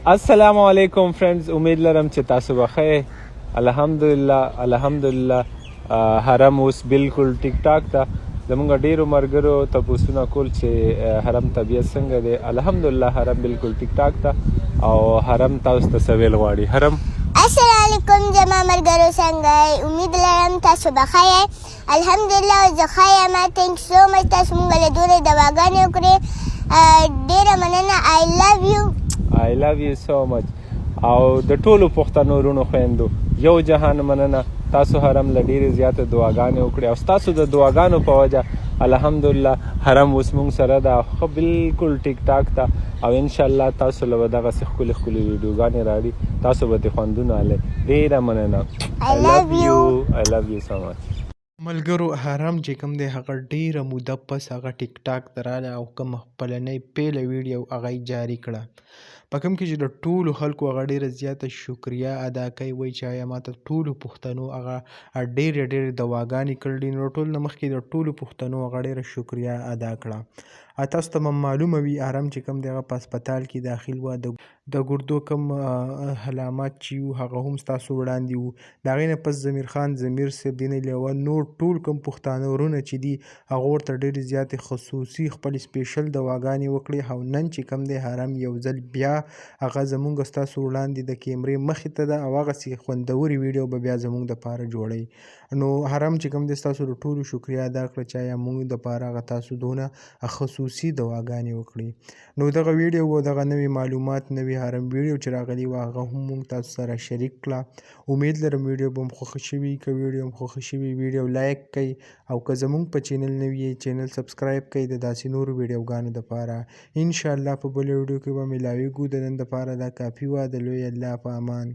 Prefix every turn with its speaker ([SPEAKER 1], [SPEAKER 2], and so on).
[SPEAKER 1] السلام علیکم فرندز، امید لرم چې تاسو به ښه. الحمدلله حرم اوس بالکل ټیک ټاک ده. زمونږ ډیرو ملګرو تپوسونه کول چې حرم طبیعت څنګه دی. الحمدلله حرم بالکل ټیک ټاک ده او حرم تاسو ته څه ویل غواړي. حرم
[SPEAKER 2] السلام علیکم زما ملګرو، څنګه یې؟ امید لرم تاسو به ښه یې. الحمدلله زه ښه یم. تhank you so much تاسو موږ له دورې دواګانې وکړې. ډېره مننه.
[SPEAKER 1] I love you so much. او د ټولو پښتنو وروڼو خویندو یو جهان مننه. تاسو حرم له ډېرې زیاتې دعاګانې وکړې او ستاسو د دعاګانو په وجه الحمدلله حرم اوس موږ سره ده، ښه بالکل ټیک ټاک ده او انشاءالله تاسو له به دغسې ښکلې ښکلې ویډیوګانې راوړي، تاسو به ترې خوندونه اخلئ. ډېره مننه. I love you so much.
[SPEAKER 3] ملګرو حرم چې کوم دی هغه ډیره موده پس هغه ټیک ټاک ته راغلی او کوم خپلنۍ پیله ویډیو هغه یې جاري کړه، په کوم کې چې د ټولو خلکو هغه ډیره زیاته شکریه ادا کوي. وایي چې آیا ماته ټولو پښتنو هغه ډیرې دواګانې کړلي، نو ټول نه مخکې د ټولو پښتنو هغه ډیره شکریه ادا کړه. تاسو ته معلومه وي حرم چې کوم دی هغه په هسپتال کې داخل و، د ګردو کوم علامات چې وو هغه هم ستاسو وړاندې وو. د هغې نه پس ضمیر خان ضمیر صاحب دین علیوه نور ټول کوم پښتانه ورونه چې دي هغه ورته ډېرې زیاتې خصوصي خپلې سپیشل دواګانې وکړې او نن چې کوم دی حرم یو ځل بیا هغه زمونږ ستاسو وړاندې د کیمرې مخې ته ده او هغسې خوندورې ویډیو به بیا زمونږ دپاره جوړوي. نو حرم چې کوم دی ستاسو د ټولو شکریه ادا کړه چې آیا موږ دپاره هغه تاسو دونه خصوصي دواګانې وکړي. نو دغه ویډیو او دغه نوې معلومات نوې حرم ویډیو چې راغلي وه هغه هم موږ تاسو سره شریک کړه. امید لرم ویډیو به مو خوښه شوي. که ویډیو مو خوښه شوي ویډیو لایک کړئ او که زموږ په چینل نوي یې چینل سبسکرایب کړئ د داسې نورو ویډیوګانو دپاره. انشاءالله په بله ویډیو کې به ملاویږو. د نن دپاره دا کافي وه. د لوی الله په امان.